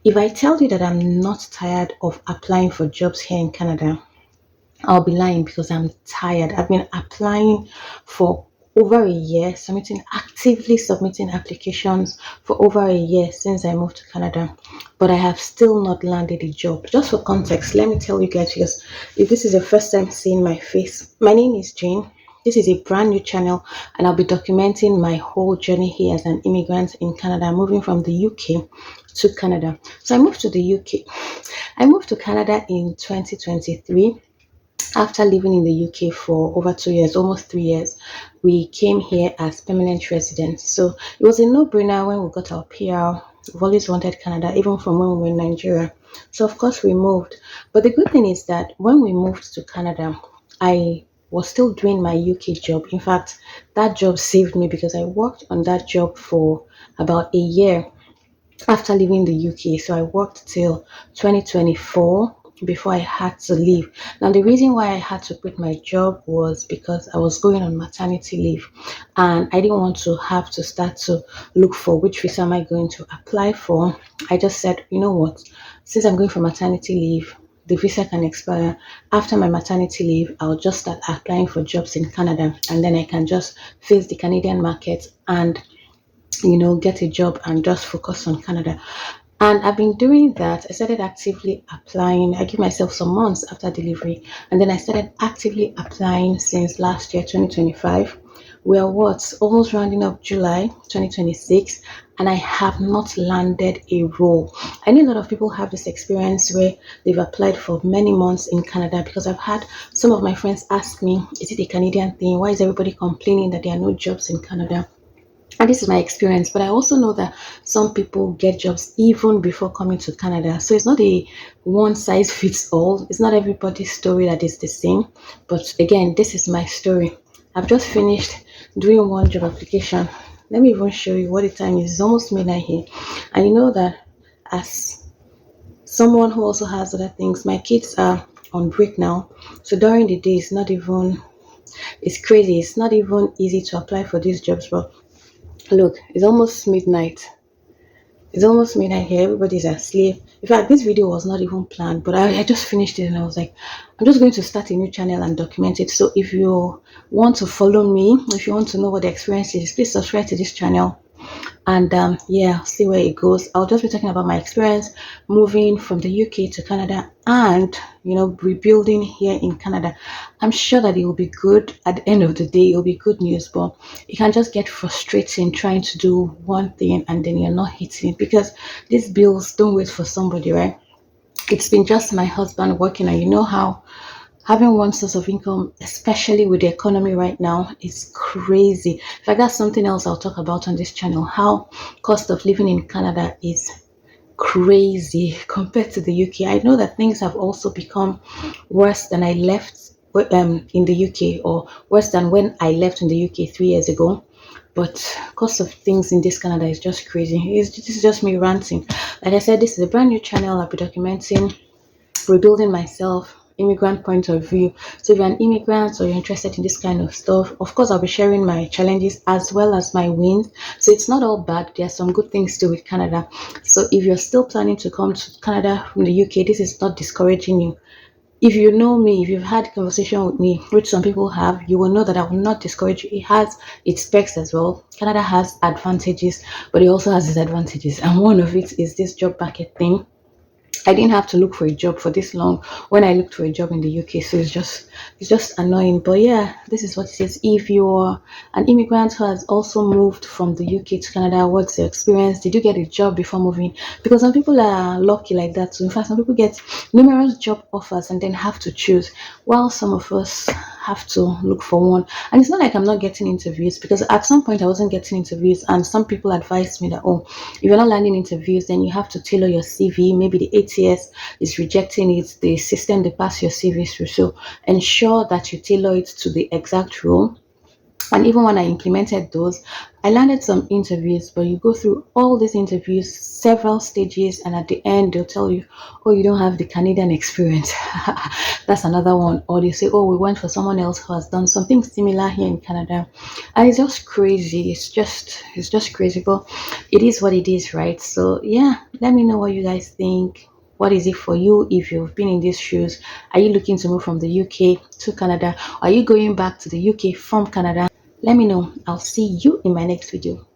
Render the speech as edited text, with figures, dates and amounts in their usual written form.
If I tell you that I'm not tired of applying for jobs here in Canada, I'll be lying because I'm tired. I've been applying for over a year, actively submitting applications for over a year since I moved to Canada, but I have still not landed a job. Just for context, let me tell you guys, because if this is your first time seeing my face, my name is Jane. This is a brand new channel, and I'll be documenting my whole journey here as an immigrant in Canada, moving from the UK to Canada. So I moved to the UK. I moved to Canada in 2023 after living in the UK for over 2 years, almost 3 years. We came here as permanent residents. So it was a no brainer when we got our PR. We've always wanted Canada, even from when we were in Nigeria. So, of course, we moved. But the good thing is that when we moved to Canada, I was still doing my UK job. In fact, that job saved me because I worked on that job for about a year after leaving the UK. So I worked till 2024 before I had to leave. Now, the reason why I had to quit my job was because I was going on maternity leave and I didn't want to have to start to look for which visa am I going to apply for. I just said, you know what, since I'm going for maternity leave, the visa can expire. After my maternity leave, I'll just start applying for jobs in Canada and then I can just face the Canadian market and get a job and just focus on Canada. And I've been doing that. I started actively applying. I give myself some months after delivery, and then I started actively applying since last year, 2025. We are what? Almost rounding up July 2026, and I have not landed a role. I know a lot of people have this experience where they've applied for many months in Canada because I've had some of my friends ask me, is it a Canadian thing? Why is everybody complaining that there are no jobs in Canada? And this is my experience, but I also know that some people get jobs even before coming to Canada. So it's not a one size fits all. It's not everybody's story that is the same. But again, this is my story. I've just finished doing one job application. Let me even show you what the time is. It's almost midnight here. And you know that as someone who also has other things, my kids are on break now. So during the day, it's crazy. It's not even easy to apply for these jobs, but look, it's almost midnight. It's almost midnight here. Everybody's asleep. In fact, this video was not even planned, but I just finished it and I was like, I'm just going to start a new channel and document it. So if you want to follow me, if you want to know what the experience is, please subscribe to this channel and yeah, see where it goes. I'll just be talking about my experience moving from the UK to Canada and rebuilding here in Canada. I'm sure that it will be good at the end of the day. It will be good news, but it can just get frustrating trying to do one thing and then you're not hitting it because these bills don't wait for somebody, right? It's been just my husband working, and you know how having one source of income, especially with the economy right now, is crazy. In fact, that's something else I'll talk about on this channel, how cost of living in Canada is crazy compared to the UK. I know that things have also become worse than I left in the UK, or worse than when I left in the UK 3 years ago. But cost of things in this Canada is just crazy. This is just me ranting. Like I said, this is a brand new channel. I'll be documenting rebuilding myself, immigrant point of view. So if you're an immigrant or you're interested in this kind of stuff, of course I'll be sharing my challenges as well as my wins. So it's not all bad. There are some good things too with Canada. So if you're still planning to come to Canada from the UK, this is not discouraging you. If you know me, if you've had conversation with me, which some people have, you will know that I will not discourage you. It has its specs as well. Canada has advantages, but it also has disadvantages. And one of it is this job market thing. I didn't have to look for a job for this long when I looked for a job in the UK. So it's just annoying. But yeah, this is what it is. If you're an immigrant who has also moved from the UK to Canada, what's your experience? Did you get a job before moving? Because some people are lucky like that. So in fact, some people get numerous job offers and then have to choose, while some of us have to look for one. And it's not like I'm not getting interviews, because at some point I wasn't getting interviews, and some people advised me that, oh, if you're not landing interviews, then you have to tailor your CV. Maybe the ATS is rejecting it, the system they pass your CV through. So ensure that you tailor it to the exact role. And even when I implemented those, I landed some interviews, but you go through all these interviews, several stages, and at the end, they'll tell you, oh, you don't have the Canadian experience. That's another one. Or they say, oh, we went for someone else who has done something similar here in Canada. And it's just crazy. It's just crazy. But it is what it is, right? So yeah, let me know what you guys think. What is it for you if you've been in these shoes? Are you looking to move from the UK to Canada? Are you going back to the UK from Canada? Let me know. I'll see you in my next video.